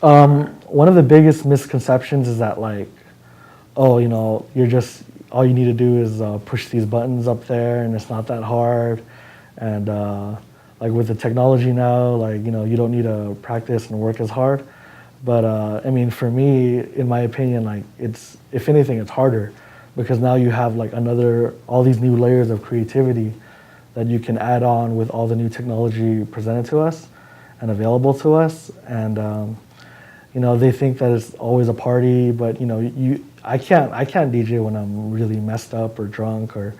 One of the biggest misconceptions is that like, oh, you're just all you need to do is push these buttons up there, and it's not that hard. And like with the technology now, like you don't need to practice and work as hard. But I mean, for me, in my opinion, like it's if anything, it's harder because now you have like all these new layers of creativity that you can add on with all the new technology presented to us and available to us. And they think that it's always a party, but I can't DJ when I'm really messed up or drunk or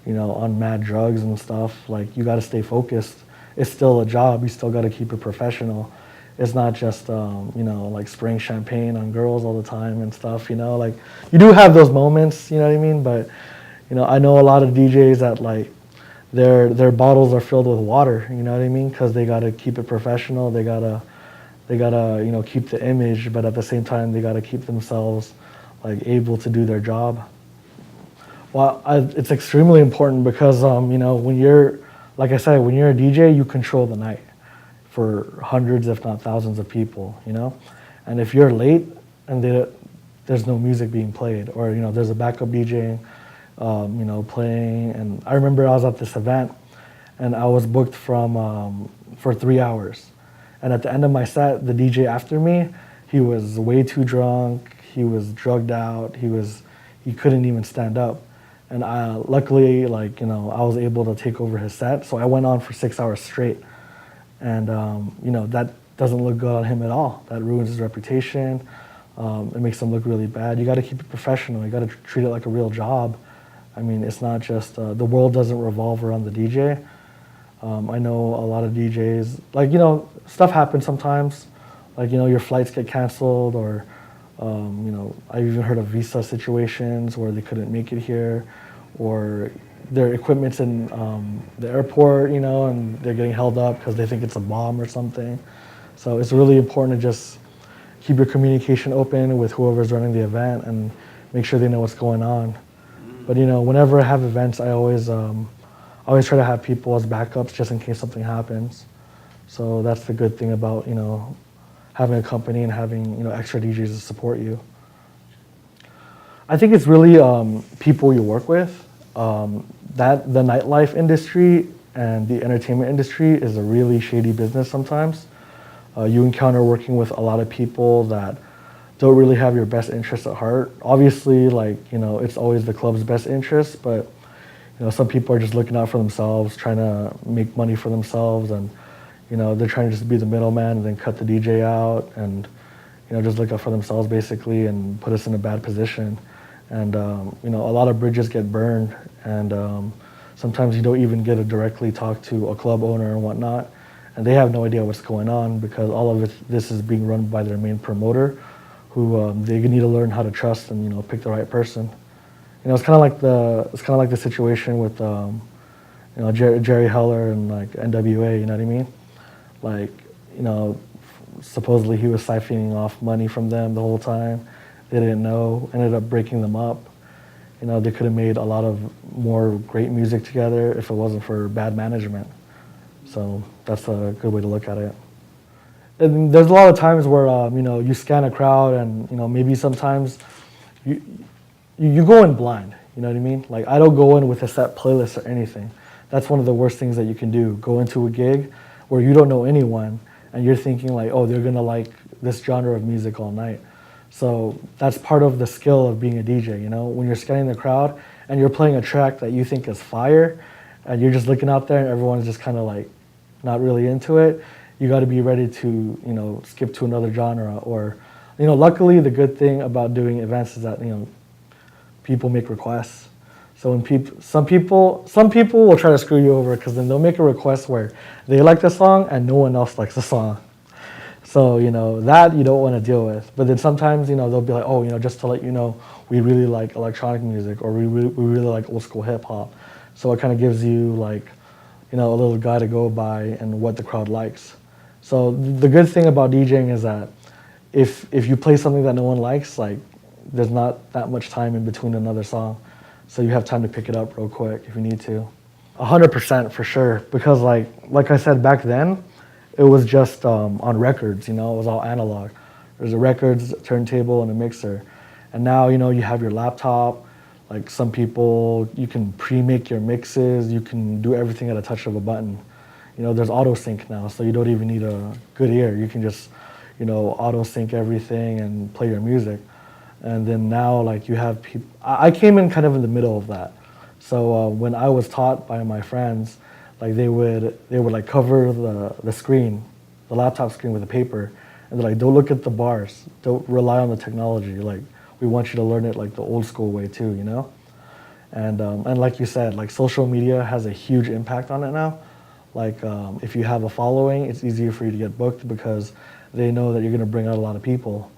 on mad drugs and stuff. Like you got to stay focused. It's still a job. You still got to keep it professional. It's not just like spraying champagne on girls all the time and stuff. Like you do have those moments. You know what I mean? But I know a lot of DJs that like their bottles are filled with water. You know what I mean? Because they got to keep it professional. They gotta keep the image, but at the same time they gotta keep themselves like able to do their job. Well, it's extremely important because when you're, like I said, when you're a DJ, you control the night for hundreds, if not thousands, of people. And if you're late and there's no music being played, or there's a backup DJ, playing. And I remember I was at this event, and I was booked for 3 hours. And at the end of my set, the DJ after me, he was way too drunk. He was drugged out. He couldn't even stand up. And luckily, I was able to take over his set. So I went on for 6 hours straight. And that doesn't look good on him at all. That ruins his reputation. It makes him look really bad. You got to keep it professional. You got to treat it like a real job. I mean, it's not just the world doesn't revolve around the DJ. I know a lot of DJs, stuff happens sometimes, your flights get canceled, or, I've even heard of visa situations where they couldn't make it here, or their equipment's in the airport, and they're getting held up because they think it's a bomb or something. So it's really important to just keep your communication open with whoever's running the event and make sure they know what's going on. But, whenever I have events, I always try to have people as backups just in case something happens. So that's the good thing about, having a company and having, extra DJs to support you. I think it's really people you work with. That the nightlife industry and the entertainment industry is a really shady business sometimes. You encounter working with a lot of people that don't really have your best interests at heart. Obviously, it's always the club's best interest, but some people are just looking out for themselves, trying to make money for themselves, and they're trying to just be the middleman and then cut the DJ out and just look out for themselves basically and put us in a bad position. And a lot of bridges get burned, and sometimes you don't even get to directly talk to a club owner and whatnot, and they have no idea what's going on because all of this is being run by their main promoter, who they need to learn how to trust and pick the right person. It's kind of like the situation with Jerry Heller and like NWA. You know what I mean? Supposedly he was siphoning off money from them the whole time. They didn't know. Ended up breaking them up. They could have made a lot of more great music together if it wasn't for bad management. So that's a good way to look at it. And there's a lot of times where you scan a crowd and maybe sometimes you go in blind, you know what I mean? Like I don't go in with a set playlist or anything. That's one of the worst things that you can do. Go into a gig where you don't know anyone and you're thinking like, oh, they're gonna like this genre of music all night. So that's part of the skill of being a DJ, when you're scanning the crowd and you're playing a track that you think is fire and you're just looking out there and everyone's just kind of like not really into it, you gotta be ready to, skip to another genre. Or, luckily the good thing about doing events is that, people make requests. So when some people will try to screw you over because then they'll make a request where they like the song and no one else likes the song. So that you don't want to deal with. But then sometimes they'll be like, oh, just to let you know, we really like electronic music, or we really like old school hip hop. So it kind of gives you like a little guide to go by and what the crowd likes. So the good thing about DJing is that if you play something that no one likes, like there's not that much time in between another song. So you have time to pick it up real quick if you need to. 100% for sure, because like I said back then, it was just on records, it was all analog. There's a records, turntable, and a mixer. And now, you know, you have your laptop. Like some people, you can pre-make your mixes. You can do everything at a touch of a button. You know, there's auto sync now, so you don't even need a good ear. You can just, you know, auto sync everything and play your music. And then now, like, you have people. I came in kind of in the middle of that. So when I was taught by my friends, like they would like cover the screen, the laptop screen with a paper, and they're like, don't look at the bars, don't rely on the technology. Like, we want you to learn it like the old school way too, you know. And like you said, like social media has a huge impact on it now. Like if you have a following, it's easier for you to get booked because they know that you're going to bring out a lot of people.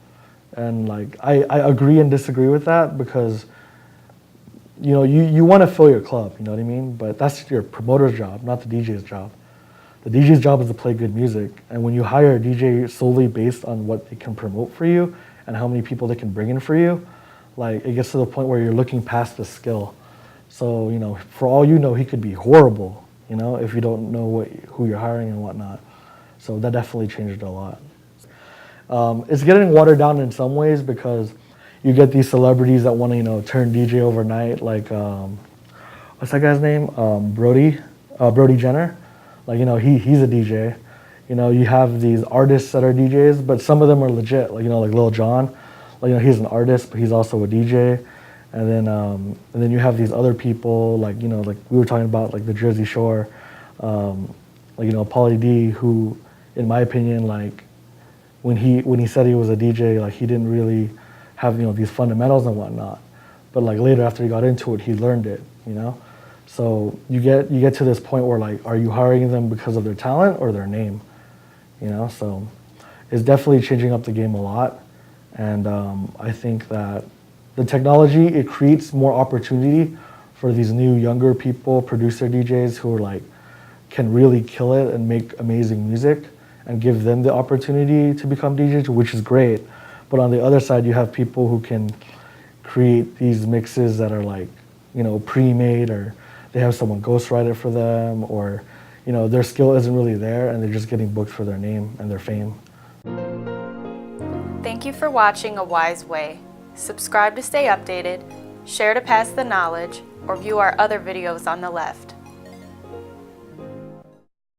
And like I agree and disagree with that because you know you want to fill your club, you know what I mean? But that's your promoter's job, not the DJ's job. The DJ's job is to play good music, and when you hire a DJ solely based on what they can promote for you and how many people they can bring in for you, like it gets to the point where you're looking past the skill. So you know, for all you know, he could be horrible, you know, if you don't know who you're hiring and whatnot. So that definitely changed a lot. It's getting watered down in some ways because you get these celebrities that want to, you know, turn DJ overnight, like what's that guy's name? Brody Jenner. Like, you know, he's a DJ. You know, you have these artists that are DJs, but some of them are legit. Like, you know, like Lil Jon. Like, you know, he's an artist, but he's also a DJ. And then you have these other people, like, you know, like we were talking about, like the Jersey Shore, like, you know, Pauly D, who, in my opinion, like, when he said he was a DJ, like he didn't really have, you know, these fundamentals and whatnot. But like later after he got into it, he learned it, you know? So you get to this point where like, are you hiring them because of their talent or their name? You know, so it's definitely changing up the game a lot. And I think that the technology, it creates more opportunity for these new younger people, producer DJs who are like, can really kill it and make amazing music and give them the opportunity to become DJs, which is great. But on the other side, you have people who can create these mixes that are like, you know, pre-made, or they have someone ghostwrite it for them, or, you know, their skill isn't really there and they're just getting booked for their name and their fame. Thank you for watching A Wise Way. Subscribe to stay updated, share to pass the knowledge, or view our other videos on the left.